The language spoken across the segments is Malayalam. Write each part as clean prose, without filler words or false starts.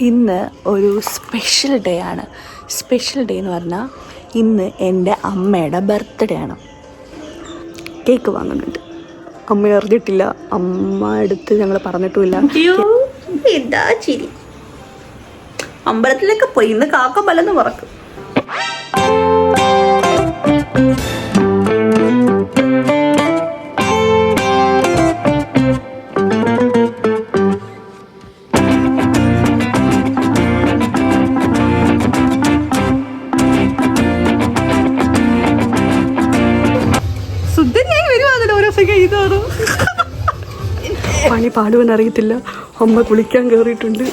ഇന്ന് ഒരു സ്പെഷ്യൽ ഡേ ആണ്. സ്പെഷ്യൽ ഡേ എന്ന് പറഞ്ഞാൽ ഇന്ന് എൻ്റെ അമ്മയുടെ ബർത്ത്ഡേ ആണ്. കേക്ക് വാങ്ങുന്നുണ്ട്. അമ്മ അറിഞ്ഞിട്ടില്ല, അമ്മ അടുത്ത് ഞങ്ങൾ പറഞ്ഞിട്ടുമില്ല. എന്താ ചിരി. അമ്പലത്തിലൊക്കെ പോയി ഇന്ന് കാക്ക പലന്ന് പറക്കും. പണി പാടുവാൻ അറിയത്തില്ല. അമ്മ കുളിക്കാൻ കയറിയിട്ടുണ്ട്.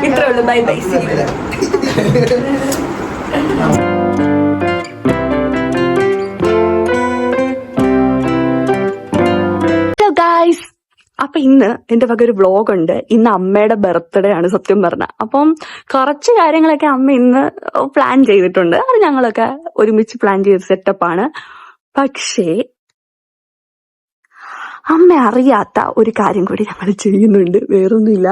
ഇത്രേ ഉള്ളൂ. Bye by. ഹലോ ഗായ്സ്, അപ്പൊ ഇന്ന് എന്റെ വക ഒരു വ്ളോഗ് ഉണ്ട്. ഇന്ന് അമ്മയുടെ ബർത്ത്ഡേ ആണ് സത്യം പറഞ്ഞ. അപ്പം കുറച്ച് കാര്യങ്ങളൊക്കെ അമ്മ ഇന്ന് പ്ലാൻ ചെയ്തിട്ടുണ്ട്. അത് ഞങ്ങളൊക്കെ ഒരുമിച്ച് പ്ലാൻ ചെയ്ത സെറ്റപ്പാണ്. പക്ഷേ അമ്മ അറിയാത്ത ഒരു കാര്യം കൂടി ഞങ്ങൾ ചെയ്യുന്നുണ്ട്. വേറൊന്നുമില്ല,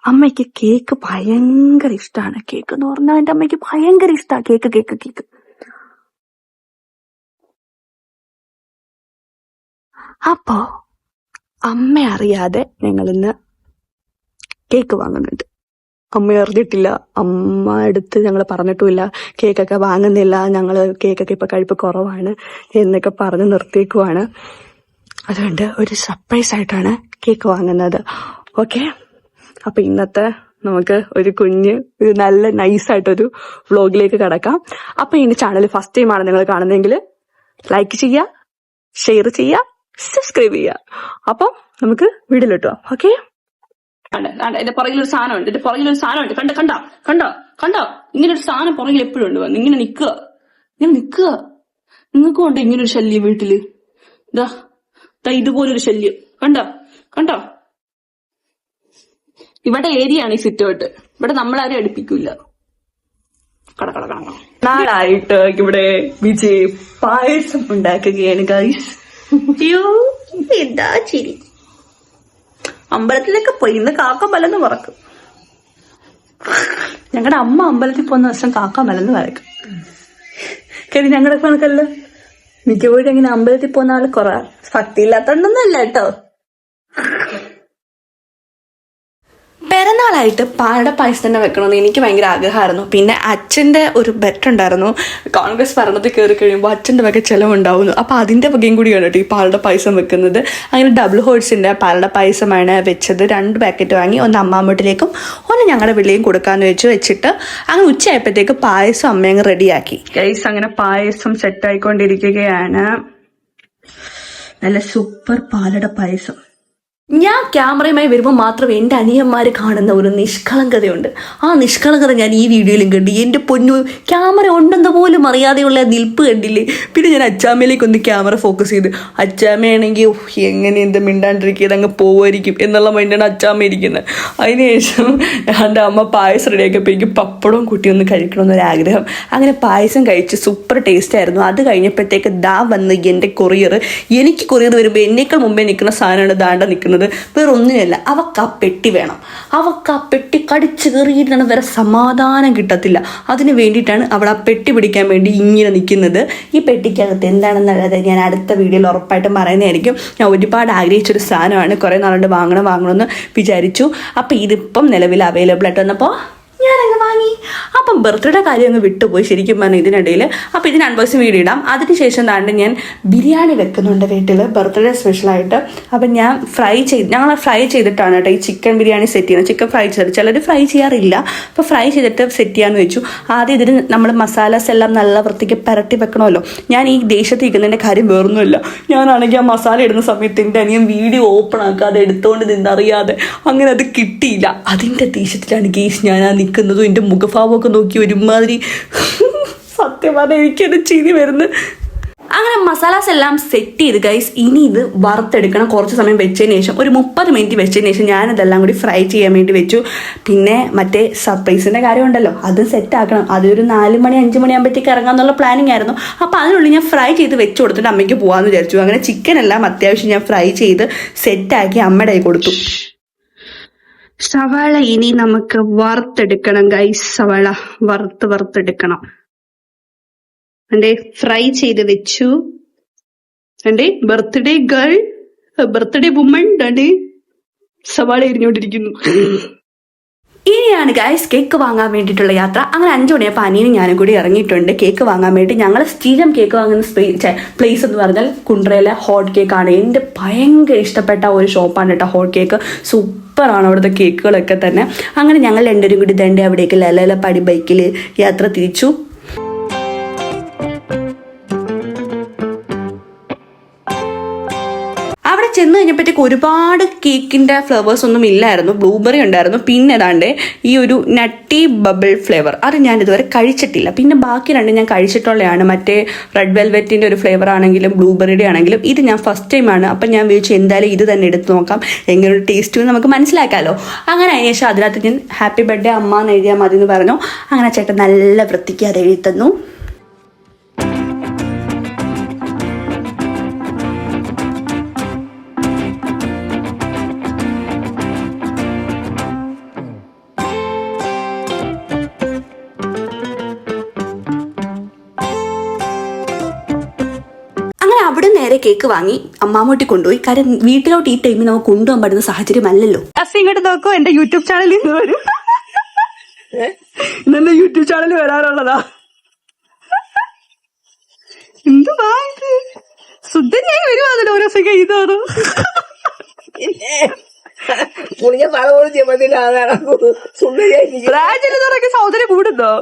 അമ്മയ്ക്ക് കേക്ക് ഭയങ്കര ഇഷ്ടമാണ്. കേക്ക് എന്ന് പറഞ്ഞാൽ എന്റെ അമ്മയ്ക്ക് ഭയങ്കര ഇഷ്ടമാണ്. കേക്ക് അപ്പോ അമ്മ അറിയാതെ ഞങ്ങൾ ഇന്ന് കേക്ക് വാങ്ങുന്നുണ്ട്. അമ്മ അറിഞ്ഞിട്ടില്ല, അമ്മ അടുത്ത് ഞങ്ങൾ പറഞ്ഞിട്ടുമില്ല. കേക്കൊക്കെ വാങ്ങുന്നില്ല, ഞങ്ങൾ കേക്കൊക്കെ ഇപ്പൊ കഴിപ്പ് കുറവാണ് എന്നൊക്കെ പറഞ്ഞ് നിർത്തിയേക്കുവാണ്. അതുകൊണ്ട് ഒരു സർപ്രൈസ് ആയിട്ടാണ് കേക്ക് വാങ്ങുന്നത്. ഓക്കെ, അപ്പൊ ഇന്നത്തെ നമുക്ക് ഒരു നല്ല നൈസായിട്ടൊരു വ്ളോഗിലേക്ക് കടക്കാം. അപ്പൊ ഈ ചാനൽ ഫസ്റ്റ് ടൈം ആണ് നിങ്ങൾ കാണുന്നതെങ്കിൽ ലൈക്ക് ചെയ്യുക, ഷെയർ ചെയ്യുക, സബ്സ്ക്രൈബ് ചെയ്യുക. അപ്പം നമുക്ക് വീഡിയോയിലിട്ടോ. ഓക്കെ, എന്റെ പുറകിലൊരു സാധനമുണ്ട്. കണ്ടോ ഇങ്ങനൊരു സാധനം പുറകിൽ എപ്പോഴും ഉണ്ട്. വന്ന് ഇങ്ങനെ നിക്കുക. നിങ്ങൾക്കും ഉണ്ട് ഇങ്ങനൊരു ശല്യം വീട്ടില്. ഇതുപോലൊരു ശല്യം കണ്ടോ. ഇവിടെ ഏരിയയാണ് ഈ സിറ്റൗട്ട്. ഇവിടെ നമ്മളാരും അടുപ്പിക്കൂല. നാളായിട്ട് ഇവിടെ വിജയ് പായസം ഉണ്ടാക്കുകയാണ് ഗൈസ്. എന്താ ചിരി. അമ്പലത്തിലൊക്കെ പോയി ഇന്ന് കാക്ക പലന്ന് പറക്കും. ഞങ്ങളുടെ അമ്മ അമ്പലത്തിൽ പോകുന്ന ദിവസം കാക്ക പലന്ന് പറക്കും. കാര്യം ഞങ്ങളുടെ കണക്കല്ല, മിക്കപ്പോഴും ഇങ്ങനെ അമ്പലത്തിൽ പോകുന്ന ആള് കുറെ ഭക്തി ഇല്ലാത്തോണ്ടൊന്നല്ല കേട്ടോ. പെരുന്നാളായിട്ട് പാലട പായസം തന്നെ വെക്കണമെന്ന് എനിക്ക് ഭയങ്കര ആഗ്രഹമായിരുന്നു. പിന്നെ അച്ഛൻ്റെ ഒരു ബെറ്റ് ഉണ്ടായിരുന്നു, കോൺഗ്രസ് ഭരണത്തിൽ കയറി കഴിയുമ്പോൾ അച്ഛൻ്റെ വക ചിലവുണ്ടാവുന്നു. അപ്പോൾ അതിൻ്റെ വകയും കൂടിയാണ് കേട്ടോ ഈ പാലട പായസം വെക്കുന്നത്. അങ്ങനെ ഡബിൾ ഹോഴ്സിൻ്റെ പാലട പായസമാണ് വെച്ചത്. 2 പാക്കറ്റ് വാങ്ങി, ഒന്ന് അമ്മാമ്മട്ടിലേക്കും ഒന്ന് ഞങ്ങളുടെ വീട്ടിലേക്കും കൊടുക്കാമെന്ന് വെച്ചിട്ട് അങ്ങനെ ഉച്ചയായപ്പോഴത്തേക്ക് പായസം അമ്മ അങ്ങ് റെഡിയാക്കി. ഗൈസ്, അങ്ങനെ പായസം സെറ്റായിക്കൊണ്ടിരിക്കുകയാണ്. നല്ല സൂപ്പർ പാലട പായസം. ഞാൻ ക്യാമറയുമായി വരുമ്പോൾ മാത്രം എൻ്റെ അനിയന്മാർ കാണുന്ന ഒരു നിഷ്കളങ്കതയുണ്ട്. ആ നിഷ്കളങ്കത ഞാൻ ഈ വീഡിയോയിലും കണ്ടു. എൻ്റെ പൊന്നു, ക്യാമറ ഉണ്ടെന്ന് പോലും അറിയാതെയുള്ള നിൽപ്പ് കണ്ടില്ലേ. പിന്നെ ഞാൻ അച്ചാമ്മയിലേക്ക് ഒന്ന് ക്യാമറ ഫോക്കസ് ചെയ്ത്, അച്ചാമ്മയാണെങ്കിൽ എങ്ങനെ എന്ത് മിണ്ടാണ്ടിരിക്കുന്നത് അങ്ങ് പോവുമായിരിക്കും എന്നുള്ള മൈൻഡാണ് അച്ചാമ്മ ഇരിക്കുന്നത്. അതിനുശേഷം എൻ്റെ അമ്മ പായസം റെഡിയാക്കിയപ്പോൾ എനിക്ക് പപ്പടവും കൂട്ടി ഒന്ന് കഴിക്കണമെന്നൊരാഗ്രഹം. അങ്ങനെ പായസം കഴിച്ച് സൂപ്പർ ടേസ്റ്റ് ആയിരുന്നു. അത് കഴിഞ്ഞപ്പോഴത്തേക്ക് വന്ന് എൻ്റെ കൊറിയർ. എനിക്ക് കൊറിയർ വരുമ്പോൾ എന്നേക്കാൾ മുമ്പേ നിൽക്കുന്ന സാധനമാണ് ദാണ്ട നിൽക്കുന്നത്. വേറെ ഒന്നുമല്ല, അവക്ക് ആ പെട്ടി വേണം. അവക്ക് ആ പെട്ടി കടിച്ചു കയറിയിട്ടാണ് വേറെ സമാധാനം കിട്ടത്തില്ല. അതിന് വേണ്ടിയിട്ടാണ് അവൾ ആ പെട്ടി പിടിക്കാൻ വേണ്ടി ഇങ്ങനെ നിൽക്കുന്നത്. ഈ പെട്ടിക്കകത്ത് എന്താണെന്നുള്ളത് ഞാൻ അടുത്ത വീഡിയോയിൽ ഉറപ്പായിട്ടും പറയുന്നതായിരിക്കും. ഞാൻ ഒരുപാട് ആഗ്രഹിച്ചൊരു സാധനമാണ്. കുറേ നാളുകൊണ്ട് വാങ്ങണമെന്ന് വിചാരിച്ചു. അപ്പം ഇതിപ്പം നിലവിൽ അവൈലബിൾ ആയിട്ട് വന്നപ്പോൾ ഞാനങ്ങ് വാങ്ങി. അപ്പം ബർത്ത്ഡേ കാര്യം അങ്ങ് വിട്ടുപോയി ശരിക്കും പറഞ്ഞാൽ ഇതിനിടയിൽ. അപ്പോൾ ഇതിന് അൺബോക്സിങ് വീഡിയോ ഇടാം. അതിനുശേഷം ഞാൻ ബിരിയാണി വെക്കുന്നുണ്ട് വീട്ടിൽ ബർത്ത്ഡേ സ്പെഷ്യലായിട്ട്. അപ്പം ഞങ്ങൾ ഫ്രൈ ചെയ്തിട്ടാണ് കേട്ടോ ഈ ചിക്കൻ ബിരിയാണി സെറ്റ് ചെയ്യുന്നത്. ചിക്കൻ ഫ്രൈ ചെയ്തിട്ട് ചിലർ ഫ്രൈ ചെയ്യാറില്ല. അപ്പോൾ ഫ്രൈ ചെയ്തിട്ട് സെറ്റ് ചെയ്യാമെന്ന് വെച്ചു. ആദ്യം ഇതിന് നമ്മൾ മസാലാസ് എല്ലാം നല്ല വൃത്തിക്ക് പുരട്ടി വെക്കണമല്ലോ. ഞാൻ ഈ ദേശത്ത് ഇരിക്കുന്നതിൻ്റെ കാര്യം വേറൊന്നുമില്ല. ഞാനാണെങ്കിൽ ആ മസാല ഇടുന്ന സമയത്ത് എൻ്റെ അനിയൻ വീഡിയോ ഓപ്പൺ ആക്കാതെ എടുത്തുകൊണ്ട് നിന്നറിയാതെ അങ്ങനെ അത് കിട്ടിയില്ല. അതിൻ്റെ ദേഷ്യത്തിലാണ് ഗേസ് ഞാൻ നിൽക്കുന്നതും എൻ്റെ മുഖഭാവമൊക്കെ നോക്കി ഒരുമാതിരി. സത്യം പറഞ്ഞാൽ എനിക്കത് ചിരി വരുന്നു. അങ്ങനെ മസാലാസ് എല്ലാം സെറ്റ് ചെയ്ത് ഗൈസ്. ഇനി ഇത് വറുത്തെടുക്കണം. കുറച്ച് സമയം വെച്ചതിന് ശേഷം ഒരു 30 മിനിറ്റ് വെച്ചതിന് ശേഷം ഞാനിതെല്ലാം കൂടി ഫ്രൈ ചെയ്യാൻ വേണ്ടി വെച്ചു. പിന്നെ മറ്റേ സർപ്രൈസിൻ്റെ കാര്യം ഉണ്ടല്ലോ, അത് സെറ്റ് ആക്കണം. അതൊരു 4 മണി 5 മണിയാകുമ്പോഴത്തേക്ക് ഇറങ്ങാമെന്നുള്ള പ്ലാനിങ് ആയിരുന്നു. അപ്പോൾ അതിനുള്ളിൽ ഞാൻ ഫ്രൈ ചെയ്ത് വെച്ച് കൊടുത്തിട്ട് അമ്മയ്ക്ക് പോകാമെന്ന് വിചാരിച്ചു. അങ്ങനെ ചിക്കൻ എല്ലാം അത്യാവശ്യം ഞാൻ ഫ്രൈ ചെയ്ത് സെറ്റാക്കി അമ്മയുടെ കൈ കൊടുത്തു. സവാള ഇനി നമുക്ക് വറുത്തെടുക്കണം ഗൈസ്. സവാള വറുത്തെടുക്കണം. എന്റെ ഫ്രൈ ചെയ്ത് വെച്ചു. എന്റെ ബർത്ത്ഡേ ഗേൾ, ബർത്ത്ഡേ വുമൺ എന്റെ സവാള എരിഞ്ഞോണ്ടിരിക്കുന്നു. ഇനിയാണ് ഗൈസ് കേക്ക് വാങ്ങാൻ വേണ്ടിയിട്ടുള്ള യാത്ര. അങ്ങനെ 5 മണിയപ്പോൾ അനിയനും ഞാനും കൂടി ഇറങ്ങിയിട്ടുണ്ട് കേക്ക് വാങ്ങാൻ വേണ്ടി. ഞങ്ങൾ സ്ഥിരം കേക്ക് വാങ്ങുന്ന പ്ലേസ് എന്ന് പറഞ്ഞാൽ കുണ്ട്രയിലെ ഹോട്ട് കേക്കാണ്. എൻ്റെ ഭയങ്കര ഇഷ്ടപ്പെട്ട ഒരു ഷോപ്പാണ് കേട്ടോ ഹോട്ട് കേക്ക്. സൂപ്പറാണ് അവിടുത്തെ കേക്കുകളൊക്കെ തന്നെ. അങ്ങനെ ഞങ്ങൾ രണ്ടുപേരും കൂടി ദണ്ടെ അവിടേക്ക് ലല പടി ബൈക്കിൽ യാത്ര തിരിച്ചു. ചെന്ന് കഴിഞ്ഞപ്പോഴത്തേക്ക് ഒരുപാട് കേക്കിൻ്റെ ഫ്ലേവേഴ്സ് ഒന്നും ഇല്ലായിരുന്നു. ബ്ലൂബെറി ഉണ്ടായിരുന്നു, പിന്നെ ഏതാണ്ട് ഈ ഒരു നട്ടി ബബിൾ ഫ്ലേവർ, അത് ഞാൻ ഇതുവരെ കഴിച്ചിട്ടില്ല. പിന്നെ ബാക്കി രണ്ടും ഞാൻ കഴിച്ചിട്ടുള്ളതാണ്. മറ്റേ റെഡ് വെൽവെറ്റിൻ്റെ ഒരു ഫ്ലേവർ ആണെങ്കിലും ബ്ലൂബെറിയുടെ ആണെങ്കിലും ഇത് ഞാൻ ഫസ്റ്റ് ടൈമാണ്. അപ്പം ഞാൻ വിചാരിച്ചു എന്തായാലും ഇത് തന്നെ എടുത്ത് നോക്കാം, എങ്ങനെ ഒരു ടേസ്റ്റ് നമുക്ക് മനസ്സിലാക്കാമല്ലോ. അങ്ങനെ അതിന് ശേഷം അതിനകത്ത് ഞാൻ ഹാപ്പി ബർത്ത്ഡേ അമ്മ എന്ന് എഴുതിയാൽ മതി എന്ന് പറഞ്ഞു. അങ്ങനെ ചേട്ടൻ നല്ല വൃത്തിക്ക് അത് എഴുതി തന്നു. അവിടെ നേരെ കേക്ക് വാങ്ങി അമ്മാമൂട്ടി കൊണ്ടുപോയി. കാര്യം വീട്ടിലോട്ട് ഈ ടൈമിൽ നമുക്ക് കൊണ്ടുപോകാൻ പറ്റുന്ന സാഹചര്യമല്ലല്ലോ. ഇങ്ങോട്ട് നോക്കൂ, എന്റെ യൂട്യൂബ് ചാനലിൽ നിന്ന് വരും. ഇന്നെ യൂട്യൂബ് ചാനൽ വരാറുള്ളതാ. എന്തുവാ ഇത്? ശുദ്ധനായി വരുവാന്നല്ലോ ഓരോ ദിവസം ഇതാണ്. സൗന്ദര്യം കൂടുന്നോ?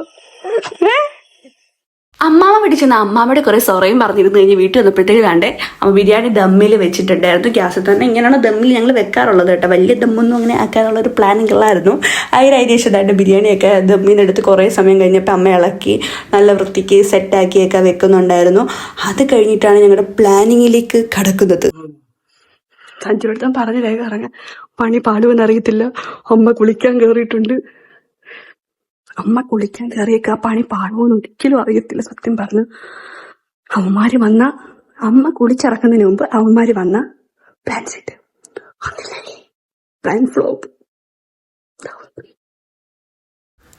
അമ്മാമ്മ പിടിച്ചെന്ന് അമ്മാമ്മയുടെ കുറെ സൊറയും പറഞ്ഞിരുന്നു കഴിഞ്ഞ് വീട്ടിൽ വന്നപ്പോഴത്തേക്ക് കണ്ടേ അമ്മ ബിരിയാണി ദമ്മിൽ വെച്ചിട്ടുണ്ടായിരുന്നു. ഗ്യാസിൽ തന്നെ. ഇങ്ങനെയാണ് ദമ്മിൽ ഞങ്ങൾ വെക്കാറുള്ളത് കേട്ടോ. വലിയ ദമ്മൊന്നും അങ്ങനെ ആക്കാനുള്ള ഒരു പ്ലാനിങ് ഉള്ളായിരുന്നു. അതിനേശം ബിരിയാണിയൊക്കെ ദമ്മിനെടുത്ത് കുറേ സമയം കഴിഞ്ഞപ്പോൾ അമ്മ ഇളക്കി നല്ല വൃത്തിക്ക് സെറ്റാക്കിയൊക്കെ വെക്കുന്നുണ്ടായിരുന്നു. അത് കഴിഞ്ഞിട്ടാണ് ഞങ്ങളുടെ പ്ലാനിങ്ങിലേക്ക് കടക്കുന്നത്. സഞ്ജുവിടുത്ത് പറഞ്ഞ് വേഗം ഇറങ്ങാൻ, പണി പാടുമെന്ന് അറിയത്തില്ല. അമ്മ കുളിക്കാൻ കയറിയിട്ടുണ്ട്. അമ്മ കുളിക്കാൻ കയറിയേക്ക് ആ പണി പാടുമെന്ന് ഒരിക്കലും അറിയത്തില്ല സത്യം പറഞ്ഞു. അവന്മാര് വന്ന അമ്മ കുളിച്ചിറക്കുന്നതിന് മുമ്പ് അവന്മാര് വന്ന പ്ലാൻ സെറ്റ്, പ്ലാൻ ഫ്ലോപ്പ്.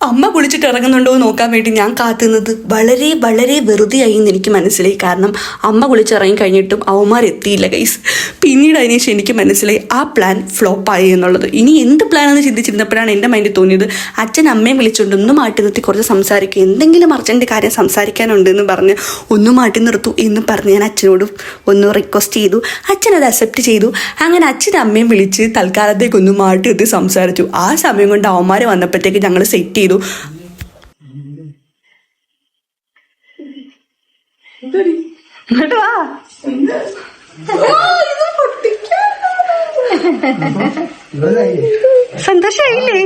അമ്മ കുളിച്ചിട്ട് ഇറങ്ങുന്നുണ്ടോ എന്ന് നോക്കാൻ വേണ്ടി ഞാൻ കാത്തുന്നത് വളരെ വളരെ വെറുതെയായി എന്ന് എനിക്ക് മനസ്സിലായി. കാരണം അമ്മ കുളിച്ചിറങ്ങി കഴിഞ്ഞിട്ടും അവന്മാർ എത്തിയില്ല ഗൈസ്. പിന്നീട് അതിനുശേഷം എനിക്ക് മനസ്സിലായി ആ പ്ലാൻ ഫ്ലോപ്പായി എന്നുള്ളത്. ഇനി എന്ത് പ്ലാനെന്ന് ചിന്തിച്ചിരുന്നപ്പോഴാണ് എൻ്റെ മൈൻഡിൽ തോന്നിയത് അച്ഛൻ അമ്മയെ വിളിച്ചുകൊണ്ട് ഒന്ന് മാറ്റി നിർത്തി കുറച്ച് സംസാരിക്കും, എന്തെങ്കിലും അർജൻറ്റ് കാര്യം സംസാരിക്കാനുണ്ട് എന്ന് പറഞ്ഞ് ഒന്ന് മാറ്റി നിർത്തൂ എന്ന് പറഞ്ഞ് ഞാൻ അച്ഛനോട് ഒന്ന് റിക്വസ്റ്റ് ചെയ്തു. അച്ഛൻ അത് അക്സെപ്റ്റ് ചെയ്തു. അങ്ങനെ അച്ഛനും അമ്മയും വിളിച്ച് തൽക്കാലത്തേക്കൊന്ന് മാറ്റി നിർത്തി സംസാരിച്ചു. ആ സമയം കൊണ്ട് അവന്മാർ വന്നപ്പോഴത്തേക്ക് ഞങ്ങൾ സെറ്റ് ചെയ്തു. സന്തോഷായില്ലേ?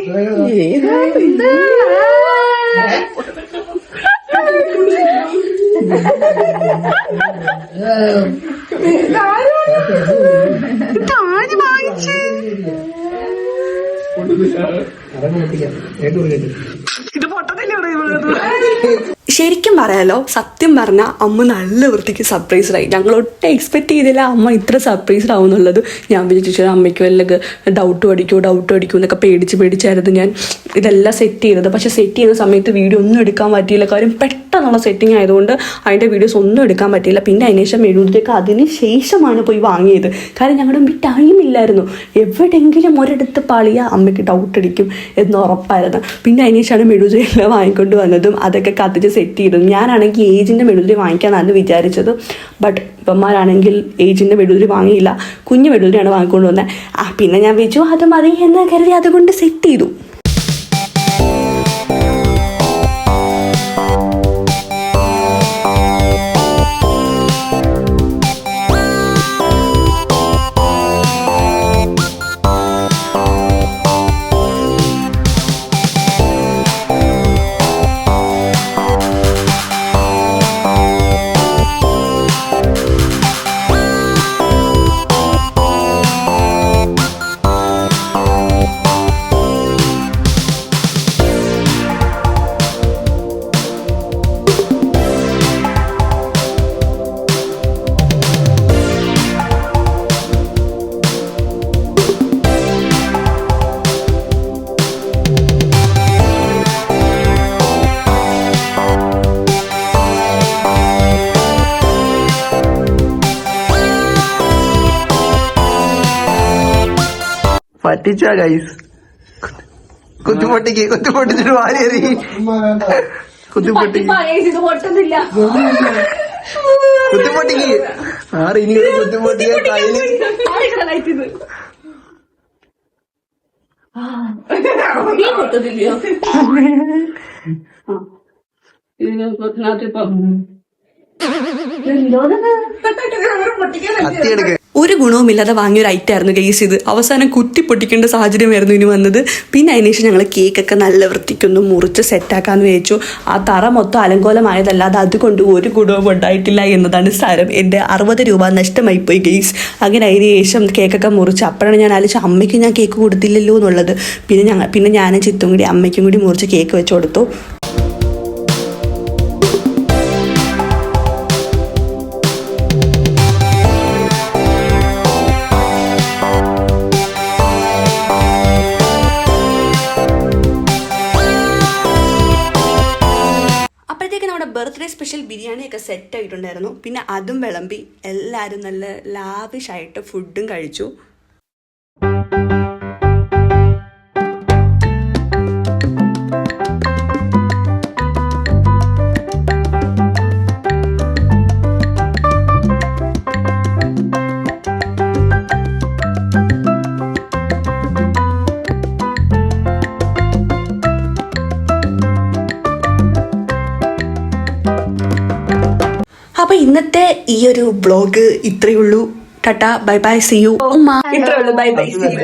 ഇത് പൊട്ടത്തില്ലേ? ശരിക്കും പറയാലോ, സത്യം പറഞ്ഞാൽ അമ്മ നല്ല വൃത്തിക്ക് സർപ്രൈസ്ഡായി. ഞങ്ങൾ ഒട്ടും എക്സ്പെക്ട് ചെയ്തില്ല അമ്മ ഇത്ര സർപ്രൈസ്ഡ് ആവുന്നുള്ളത്. ഞാൻ വിചാരിച്ചു അമ്മയ്ക്ക് വല്ലത് ഡൗട്ട് അടിക്കൂ എന്നൊക്കെ പേടിച്ചായിരുന്നു ഞാൻ ഇതെല്ലാം സെറ്റ് ചെയ്തത്. പക്ഷെ സെറ്റ് ചെയ്ത സമയത്ത് വീഡിയോ ഒന്നും എടുക്കാൻ പറ്റിയില്ല. കാര്യം പെട്ടെന്നുള്ള സെറ്റിംഗ് ആയതുകൊണ്ട് അതിൻ്റെ വീഡിയോസ് ഒന്നും എടുക്കാൻ പറ്റിയില്ല. പിന്നെ അതിനുശേഷം മെഴുകുതിരിക്ക് അതിന് ശേഷമാണ് പോയി വാങ്ങിയത്. കാരണം ഞങ്ങളുടെ മുമ്പിൽ ടൈം ഇല്ലായിരുന്നു. എവിടെയെങ്കിലും ഒരിടത്ത് പാളിയ അമ്മയ്ക്ക് ഡൗട്ട് അടിക്കും എന്ന് ഉറപ്പായിരുന്നു. പിന്നെ അതിനുശേഷമാണ് മെഴുകുതിരിയെല്ലാം വാങ്ങിക്കൊണ്ട് വന്നതും അതൊക്കെ കത്തിച്ച് സെറ്റ് ചെയ്തത്. ഞാനാണെങ്കിൽ ഏജിൻ്റെ മെഴുകുതിരി വാങ്ങിക്കാനാണ് വിചാരിച്ചത്. ബട്ട് ഇപ്പന്മാരാണെങ്കിൽ ഏജിൻ്റെ മെഴുകുതിരി വാങ്ങിയില്ല, കുഞ്ഞു മെഴുകുതിരിയാണ് വാങ്ങിക്കൊണ്ട് വന്നത്. പിന്നെ ഞാൻ വിചാരിച്ചു അത് മതി എന്ന് കരുതി അതുകൊണ്ട് സെറ്റ് ചെയ്തു. പറ്റിച്ച ഗൈസ്. കുത്തിപ്പൊട്ടിച്ചിട്ട് വാരി എറിയും. കുത്തിപ്പൊട്ടിക്ക് ആറ് ഇനി കുത്തിപ്പൊട്ടിക്ക കയ്യില് കത്തിയെടുക്ക. ഒരു ഗുണവുമില്ലാതെ വാങ്ങിയൊരു ഐറ്റം ആയിരുന്നു ഗൈസ് ഇത്. അവസാനം കുത്തി പൊട്ടിക്കേണ്ട സാഹചര്യമായിരുന്നു ഇനി വന്നത്. പിന്നെ അതിനുശേഷം ഞങ്ങൾ കേക്കൊക്കെ നല്ല വൃത്തിക്കൊന്ന് മുറിച്ച് സെറ്റാക്കാന്ന് വിചാരിച്ചു. ആ തറ മൊത്തം അലങ്കോലമായതല്ലാതെ അതുകൊണ്ട് ഒരു ഗുണവും ഉണ്ടായിട്ടില്ല എന്നതാണ് സാരം. എൻ്റെ 60 രൂപ നഷ്ടമായിപ്പോയി ഗൈസ്. അങ്ങനെ അതിന് ശേഷം കേക്കൊക്കെ മുറിച്ച് അപ്പോഴാണ് ഞാൻ ആലോചിച്ച അമ്മയ്ക്ക് ഞാൻ കേക്ക് കൊടുത്തില്ലല്ലോ എന്നുള്ളത്. പിന്നെ ഞാനും ചിത്തും കൂടി അമ്മയ്ക്കും കൂടി മുറിച്ച് കേക്ക് വെച്ച് കൊടുത്തു. നമ്മുടെ ബർത്ത്ഡേ സ്പെഷ്യൽ ബിരിയാണിയൊക്കെ സെറ്റ് ആയിട്ടുണ്ടായിരുന്നു. പിന്നെ അതും വിളമ്പി എല്ലാവരും നല്ല ലാവിഷായിട്ട് ഫുഡും കഴിച്ചു. അപ്പൊ ഇന്നത്തെ ഈ ഒരു വ്ളോഗ് ഇത്രയേ ഉള്ളൂ. Tata bye bye see you. ഇത്രയേ ഉള്ളൂ. Bye bye see U.